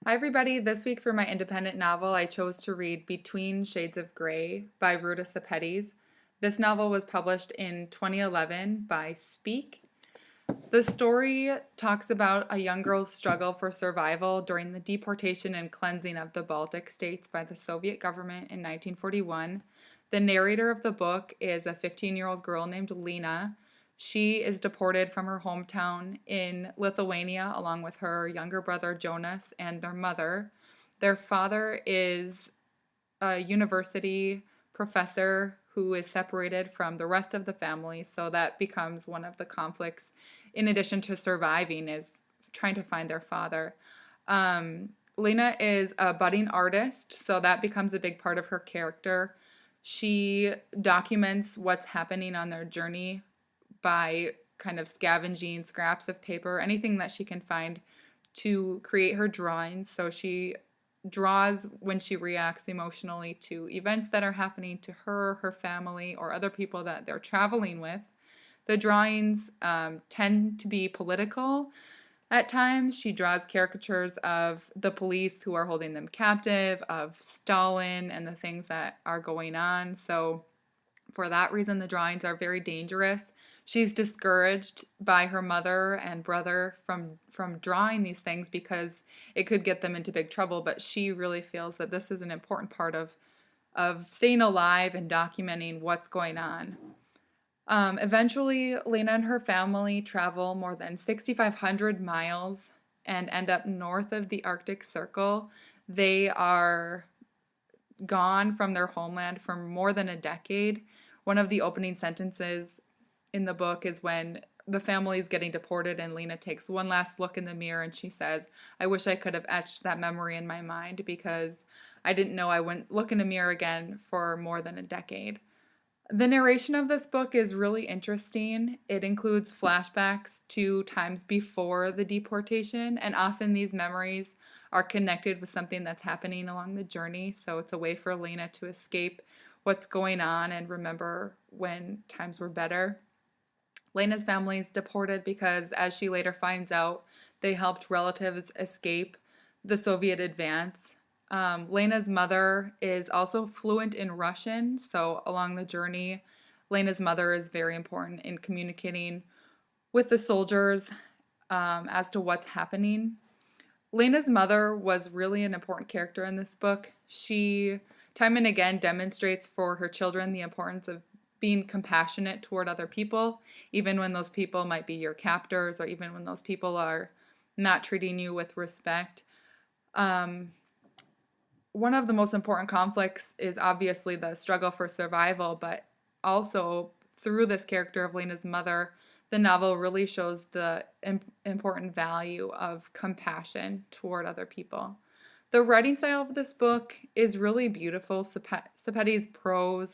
Hi, everybody. This week for my independent novel, I chose to read Between Shades of Grey by Ruta Sepetys. This novel was published in 2011 by Speak. The story talks about a young girl's struggle for survival during the deportation and cleansing of the Baltic states by the Soviet government in 1941. The narrator of the book is a 15-year-old girl named Lena. She is deported from her hometown in Lithuania along with her younger brother Jonas and their mother. Their father is a university professor who is separated from the rest of the family, so that becomes one of the conflicts in addition to surviving is trying to find their father. Lena is a budding artist, so that becomes a big part of her character. She documents what's happening on their journey by kind of scavenging scraps of paper, anything that she can find to create her drawings. So she draws when she reacts emotionally to events that are happening to her, her family, or other people that they're traveling with. The drawings tend to be political. At times, she draws caricatures of the police who are holding them captive, of Stalin, and the things that are going on. So, for that reason, the drawings are very dangerous. She's discouraged by her mother and brother from drawing these things because it could get them into big trouble, but she really feels that this is an important part of staying alive and documenting what's going on. Eventually, Lena and her family travel more than 6,500 miles and end up north of the Arctic Circle. They are gone from their homeland for more than a decade. One of the opening sentences in the book is when the family is getting deported and Lena takes one last look in the mirror and she says, I wish I could have etched that memory in my mind because I didn't know I wouldn't look in a mirror again for more than a decade. The narration of this book is really interesting. It includes flashbacks to times before the deportation, and often these memories are connected with something that's happening along the journey. So it's a way for Lena to escape what's going on and remember when times were better. Lena's family is deported because, as she later finds out, they helped relatives escape the Soviet advance. Lena's mother is also fluent in Russian, so along the journey, Lena's mother is very important in communicating with the soldiers as to what's happening. Lena's mother was really an important character in this book. She, time and again, demonstrates for her children the importance of being compassionate toward other people, even when those people might be your captors or even when those people are not treating you with respect. One of the most important conflicts is obviously the struggle for survival, but also through this character of Lena's mother, the novel really shows the important value of compassion toward other people. The writing style of this book is really beautiful. Sepetys' prose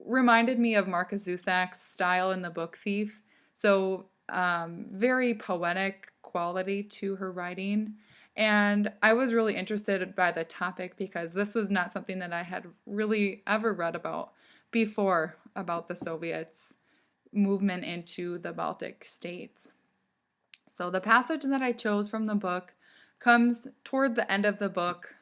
reminded me of Marcus Zusak's style in the book Thief. So very poetic quality to her writing. And I was really interested by the topic because this was not something that I had really ever read about before about the Soviets' movement into the Baltic states. So the passage that I chose from the book comes toward the end of the book,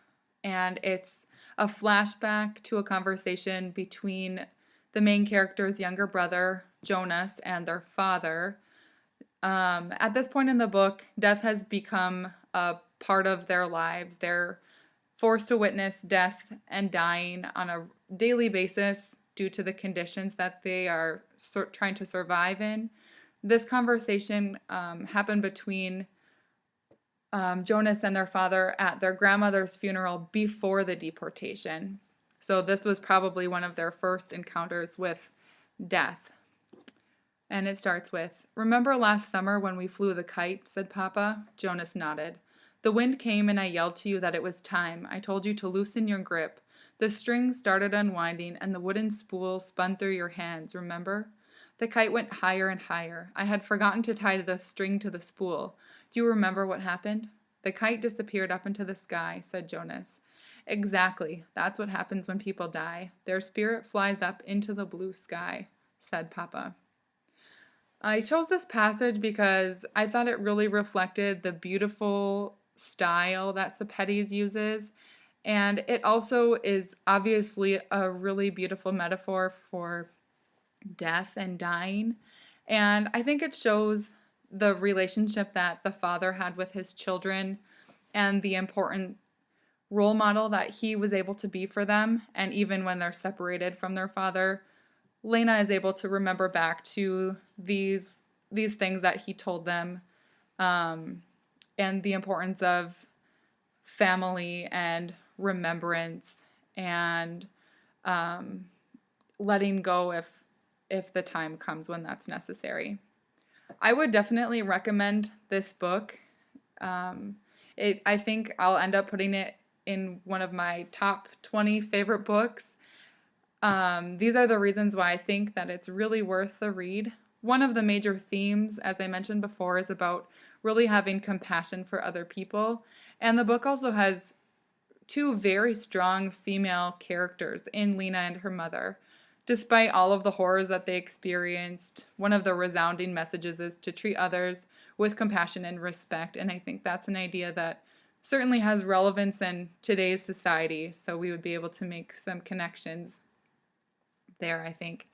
and it's a flashback to a conversation between the main character's younger brother, Jonas, and their father. At this point in the book, death has become a part of their lives. They're forced to witness death and dying on a daily basis due to the conditions that they are trying to survive in. This conversation happened between Jonas and their father at their grandmother's funeral before the deportation. So this was probably one of their first encounters with death. And it starts with, remember last summer when we flew the kite, said Papa. Jonas nodded. The wind came and I yelled to you that it was time. I told you to loosen your grip. The string started unwinding and the wooden spool spun through your hands, remember? The kite went higher and higher. I had forgotten to tie the string to the spool. Do you remember what happened? The kite disappeared up into the sky, said Jonas. Exactly. That's what happens when people die. Their spirit flies up into the blue sky, said Papa. I chose this passage because I thought it really reflected the beautiful style that Sepetys uses. And it also is obviously a really beautiful metaphor for death and dying. And I think it shows the relationship that the father had with his children and the important role model that he was able to be for them. And even when they're separated from their father, Lena is able to remember back to these things that he told them, and the importance of family and remembrance and letting go if the time comes when that's necessary. I would definitely recommend this book. I think I'll end up putting it in one of my top 20 favorite books. These are the reasons why I think that it's really worth the read. One of the major themes, as I mentioned before, is about really having compassion for other people. And the book also has two very strong female characters in Lena and her mother. Despite all of the horrors that they experienced, one of the resounding messages is to treat others with compassion and respect. And I think that's an idea that certainly has relevance in today's society. So we would be able to make some connections there, I think.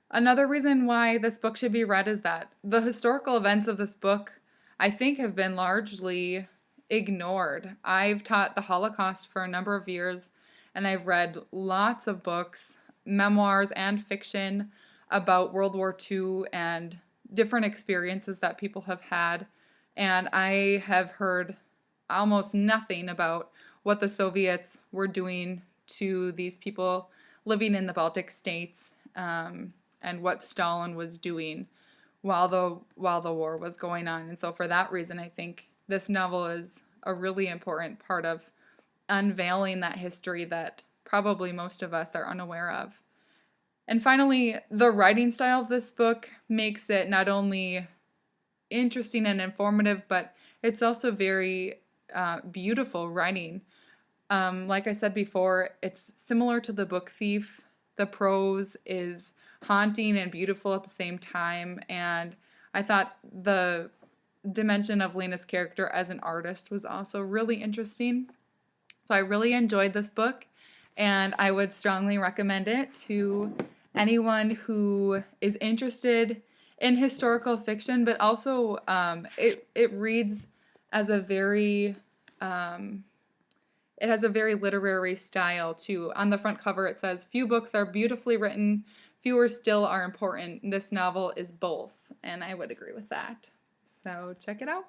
Another reason why this book should be read is that the historical events of this book, I think, have been largely ignored. I've taught the Holocaust for a number of years, and I've read lots of books, memoirs and fiction about World War II and different experiences that people have had. And I have heard almost nothing about what the Soviets were doing to these people living in the Baltic states, and what Stalin was doing while the war was going on. And so for that reason, I think this novel is a really important part of unveiling that history that probably most of us are unaware of. And finally, the writing style of this book makes it not only interesting and informative, but it's also very beautiful writing. Like I said before, it's similar to the book Thief. The prose is haunting and beautiful at the same time, and I thought the dimension of Lena's character as an artist was also really interesting. So I really enjoyed this book, and I would strongly recommend it to anyone who is interested in historical fiction, but also it reads as a very it has a very literary style too. On the front cover it says, "Few books are beautifully written, fewer still are important. This novel is both," and I would agree with that. So check it out.